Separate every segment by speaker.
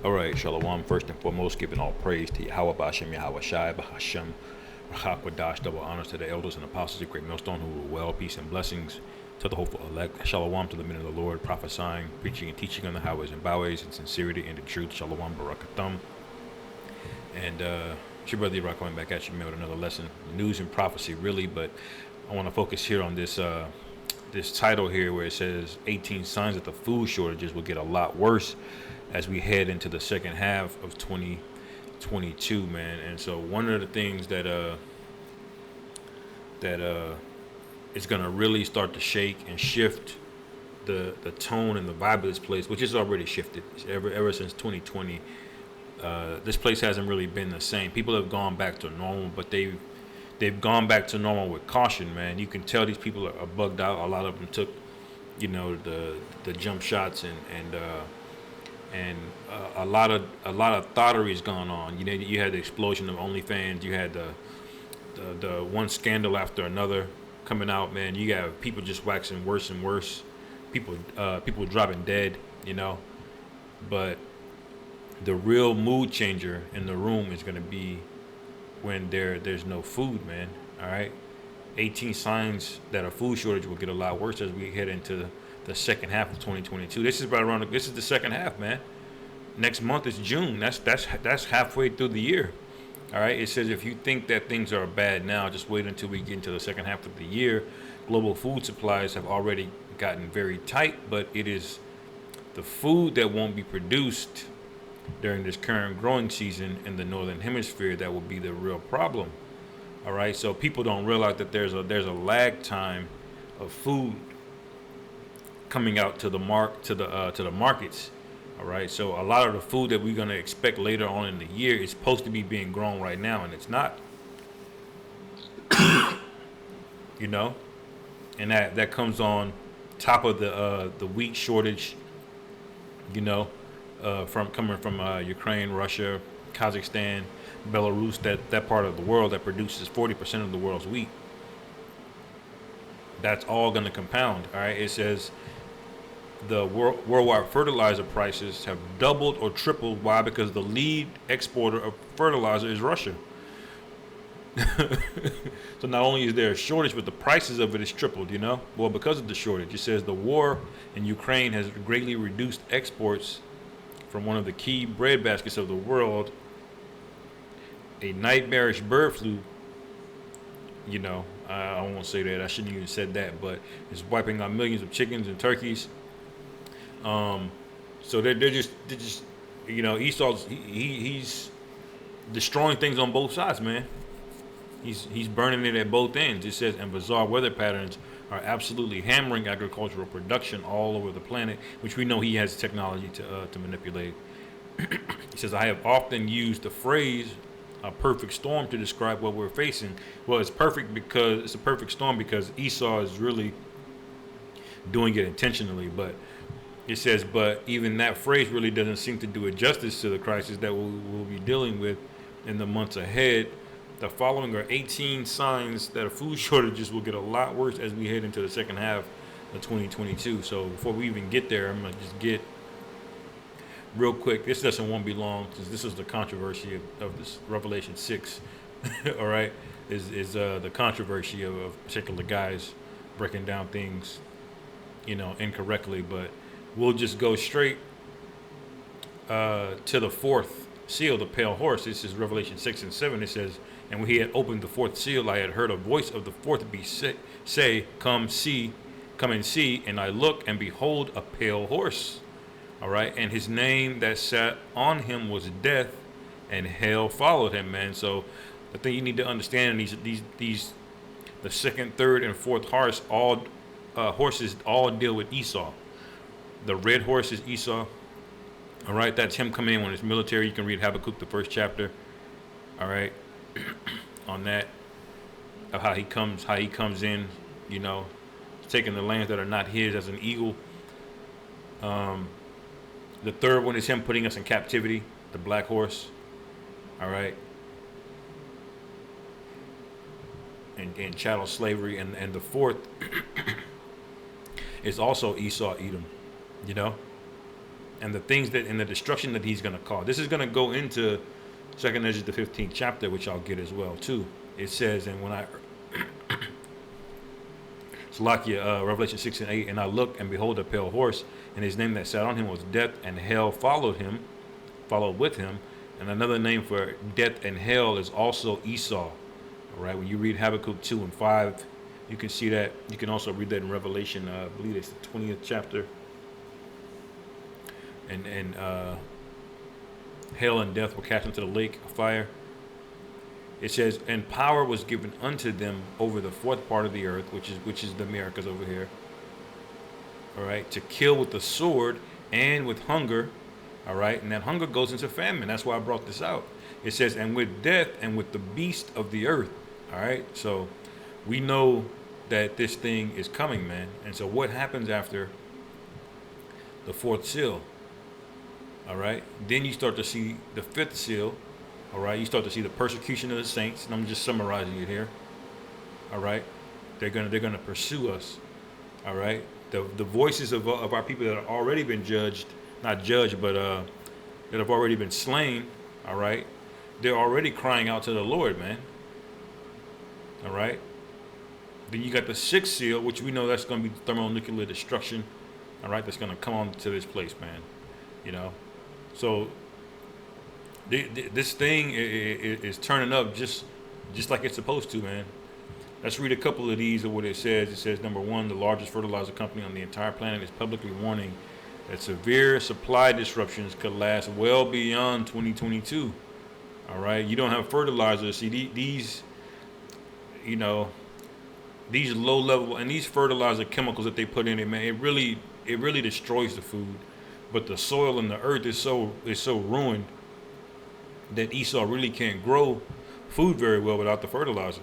Speaker 1: All right, Shalom. First and foremost, giving all praise to Yahweh Bashem, Yahweh Shai, Bahashem, Rachakwadash, double honors to the elders and apostles of Great Millstone who rule well, peace and blessings to the hopeful elect. Shalom to the men of the Lord, prophesying, preaching, and teaching on the highways and byways in sincerity and in truth. Shalom, Barakathum. And it's your brother Rock coming back at you, man, with another lesson. News and prophecy, really, but I want to focus here on this this title here where it says 18 signs that the food shortages will get a lot worse as we head into the second half of 2022, man. And so one of the things that is going to really start to shake and shift the tone and the vibe of this place, which has already shifted ever since 2020. This place hasn't really been the same. People have gone back to normal, but they've gone back to normal with caution, man. You can tell these people are bugged out. A lot of them took, the jump shots and a lot of thottery's gone on. You had the explosion of OnlyFans. You had the one scandal after another coming out, man. You got people just waxing worse and worse. People dropping dead, But the real mood changer in the room is going to be when there's no food, man. All right, 18 signs that a food shortage will get a lot worse as we head into the second half of 2022. This is this is the second half, man. Next month is June. That's halfway through the year. All right. It says if you think that things are bad now, just wait until we get into the second half of the year. Global food supplies have already gotten very tight, but it is the food that won't be produced during this current growing season in the northern hemisphere that will be the real problem. All right. So people don't realize that there's a lag time of food coming out to the markets. All right, so a lot of the food that we're going to expect later on in the year is supposed to be being grown right now, and it's not. And that comes on top of the wheat shortage. Coming from Ukraine, Russia, Kazakhstan, Belarus, that part of the world that produces 40% of the world's wheat. That's all going to compound. All right, it says the worldwide fertilizer prices have doubled or tripled. Why? Because the lead exporter of fertilizer is Russia. So not only is there a shortage, but the prices of it is tripled, Well, because of the shortage, it says the war in Ukraine has greatly reduced exports from one of the key breadbaskets of the world. A nightmarish bird flu, I won't say that. I shouldn't even said that, but it's wiping out millions of chickens and turkeys. So they're just Esau's he's destroying things on both sides, man. He's burning it at both ends. It says, and bizarre weather patterns are absolutely hammering agricultural production all over the planet, which we know he has technology to manipulate. He says, I have often used the phrase a perfect storm to describe what we're facing. Well, it's perfect because it's a perfect storm because Esau is really doing it intentionally. But it says, but even that phrase really doesn't seem to do it justice to the crisis that we'll be dealing with in the months ahead. The following are 18 signs that food shortages will get a lot worse as we head into the second half of 2022. So before we even get there, I'm going to just get real quick. This lesson won't be long because this is the controversy of this Revelation 6. All right, is the controversy of particular guys breaking down things, incorrectly. But we'll just go straight to the fourth seal, the pale horse. This is Revelation 6 and 7. It says, and when he had opened the fourth seal, I had heard a voice of the fourth beast say, come and see. And I looked, and behold, a pale horse. All right, and his name that sat on him was Death, and hell followed him, man. So the thing you need to understand, these the second, third, and fourth horses all deal with Esau. The red horse is Esau. All right, that's him coming in when it's military. You can read Habakkuk, the first chapter. All right, on that, of how he comes in, taking the lands that are not his as an eagle. The third one is him putting us in captivity, the black horse. All right, and chattel slavery, and the fourth is also Esau, Edom. and the things that and the destruction that he's going to cause. This is going to go into Second Ezra the 15th chapter, which I'll get as well too. It says, and when I Salakia, Revelation 6 and 8, and I looked, and behold, a pale horse, and his name that sat on him was Death, and hell followed with him. And another name for death and hell is also Esau. All right, when you read Habakkuk 2 and 5, you can see that. You can also read that in Revelation, I believe it's the 20th chapter. And hell and death were cast into the lake of fire. It says, and power was given unto them over the fourth part of the earth, which is the Americas over here. All right, to kill with the sword and with hunger. All right, and that hunger goes into famine. That's why I brought this out. It says, and with death and with the beast of the earth. All right, so we know that this thing is coming, man. And so what happens after the fourth seal? All right, then you start to see the fifth seal. All right, you start to see the persecution of the saints, and I'm just summarizing it here. All right, they're gonna pursue us. All right, the voices of our people that have already been judged, not judged, but that have already been slain. All right, they're already crying out to the Lord, man. All right. Then you got the sixth seal, which we know that's going to be thermonuclear destruction. All right, that's going to come on to this place, man. You know, so this thing is turning up just like it's supposed to, man. Let's read a couple of these of what it says. It says, number one, the largest fertilizer company on the entire planet is publicly warning that severe supply disruptions could last well beyond 2022. All right, you don't have fertilizer. See, these, you know, these low level and these fertilizer chemicals that they put in it, man, it really destroys the food. But the soil and the earth is so ruined that Esau really can't grow food very well without the fertilizer.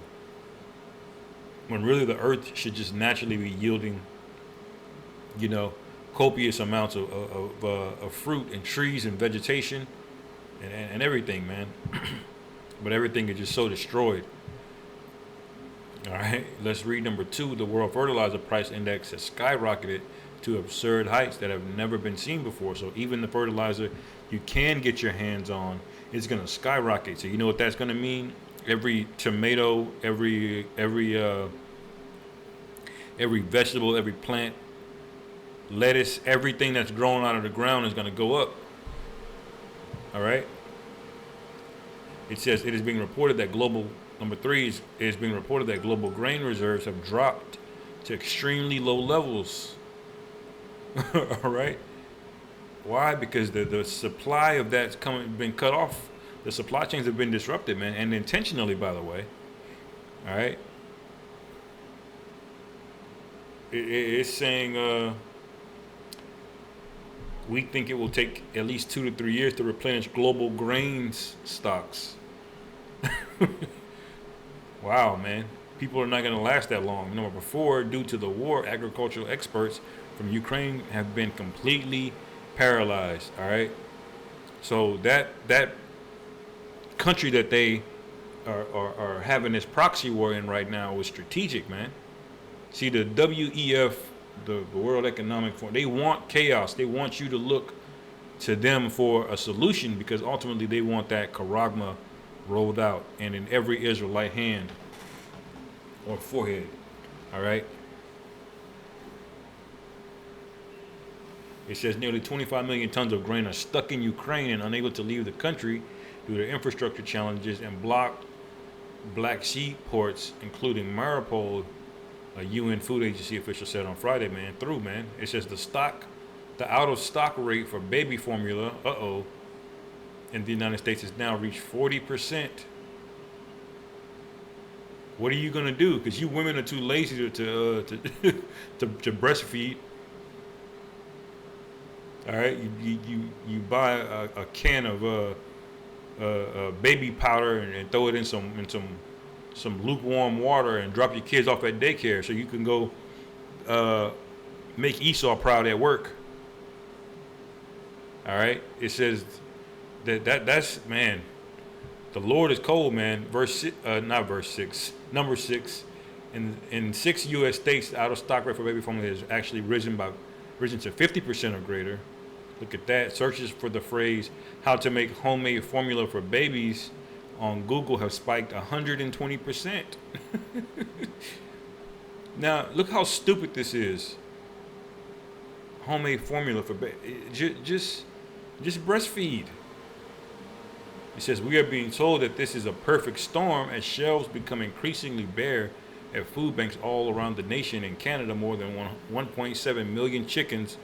Speaker 1: When really the earth should just naturally be yielding, you know, copious amounts of fruit and trees and vegetation and everything, man. But everything is just so destroyed. All right, let's read number two. The world fertilizer price index has skyrocketed to absurd heights that have never been seen before. So even the fertilizer you can get your hands on is going to skyrocket. So you know what that's going to mean? Every tomato, every vegetable, every plant, lettuce, everything that's growing out of the ground is going to go up. All right. It says it is being reported that number three is being reported that global grain reserves have dropped to extremely low levels. All right. Why? Because the supply of that's been cut off. The supply chains have been disrupted, man, and intentionally, by the way. All right. It's saying we think it will take at least 2 to 3 years to replenish global grains stocks. Wow, man. People are not going to last that long. Number four, due to the war, agricultural experts from Ukraine have been completely paralyzed. All right. So that country that they are having this proxy war in right now was strategic, man. See, the WEF, the World Economic Forum, they want chaos. They want you to look to them for a solution because ultimately they want that charagma rolled out and in every Israelite hand or forehead. All right. It says nearly 25 million tons of grain are stuck in Ukraine and unable to leave the country due to infrastructure challenges and blocked Black Sea ports, including Mariupol, a UN Food Agency official said on Friday, man. It says the out of stock rate for baby formula, in the United States has now reached 40%. What are you gonna do? Because you women are too lazy to breastfeed. All right, you buy a can of baby powder and throw it in some lukewarm water and drop your kids off at daycare so you can go make Esau proud at work. All right, it says that's man. The Lord is cold, man. Number 6. In 6 U.S. states, the out of stock rate for baby formula has actually risen to 50% or greater. Look at that. Searches for the phrase "how to make homemade formula for babies" on Google have spiked 120%. Now, look how stupid this is. Homemade formula for just breastfeed. It says we are being told that this is a perfect storm as shelves become increasingly bare at food banks all around the nation. In Canada, more than 1.7 million chickens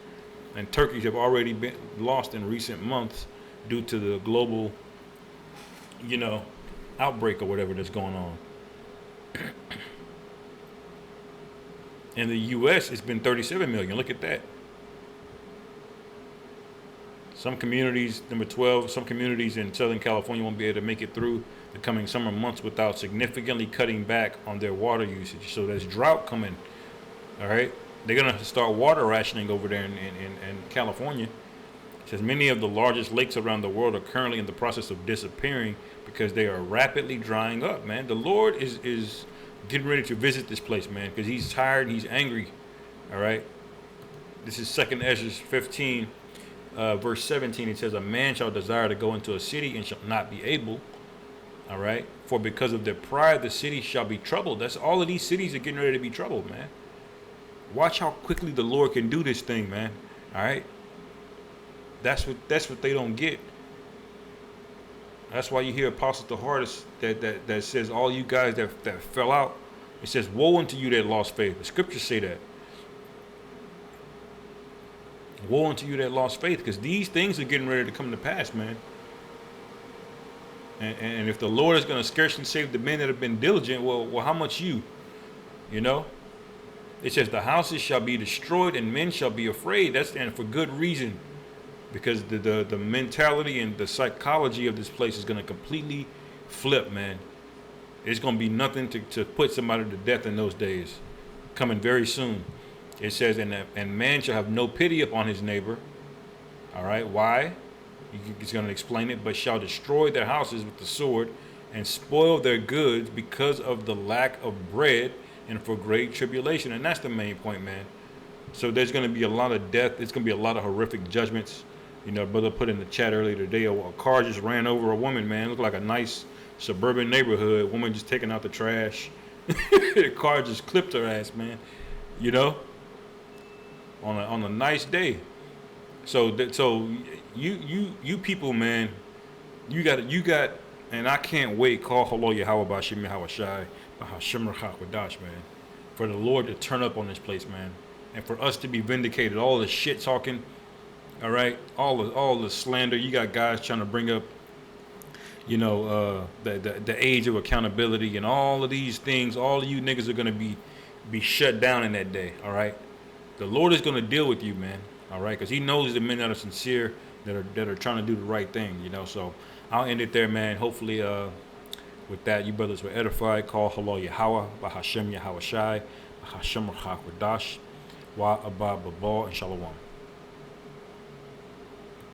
Speaker 1: and turkeys have already been lost in recent months due to the global, outbreak or whatever that's going on. In the U.S., it's been 37 million. Look at that. Some communities, number 12, some communities in Southern California won't be able to make it through the coming summer months without significantly cutting back on their water usage. So there's drought coming, all right? They're going to start water rationing over there in California. It says many of the largest lakes around the world are currently in the process of disappearing because they are rapidly drying up, man. The Lord is getting ready to visit this place, man, because he's tired and he's angry, all right? This is 2 Ezra 15. Verse 17, it says, a man shall desire to go into a city and shall not be able. All right. For because of their pride, the city shall be troubled. That's all of these cities are getting ready to be troubled, man. Watch how quickly the Lord can do this thing, man. All right. That's what they don't get. That's why you hear Apostle the hardest that says all you guys that fell out. It says, woe unto you that lost faith. The scriptures say that. Woe unto you that lost faith, because these things are getting ready to come to pass, man. And if the Lord is going to scarcely save the men that have been diligent, well, how much you? It says the houses shall be destroyed and men shall be afraid. And for good reason, because the mentality and the psychology of this place is going to completely flip, man. It's going to be nothing to put somebody to death in those days, coming very soon. It says, and man shall have no pity upon his neighbor. All right, why? He's going to explain it. But shall destroy their houses with the sword and spoil their goods because of the lack of bread and for great tribulation. And that's the main point, man. So there's going to be a lot of death. There's going to be a lot of horrific judgments. Brother put in the chat earlier today, a car just ran over a woman, man. It looked like a nice suburban neighborhood. Woman just taking out the trash. The car just clipped her ass, man. On a nice day. So you people, man, you got, and I can't wait. Call hello Yahweh Bashim Yahweh Shai Bahashim Rachakwadash, man, for the Lord to turn up on this place, man, and for us to be vindicated. All the shit talking, all right, all the slander. You got guys trying to bring up, the age of accountability and all of these things. All of you niggas are gonna be shut down in that day, all right. The Lord is going to deal with you, man. All right, because He knows the men that are sincere, that are trying to do the right thing. So I'll end it there, man. Hopefully, with that, you brothers were edified. Call hello Yahweh, Bahashem Yahweh Shai, Bahashem Rachakwadash, Wa Abba Babal, and Shalom.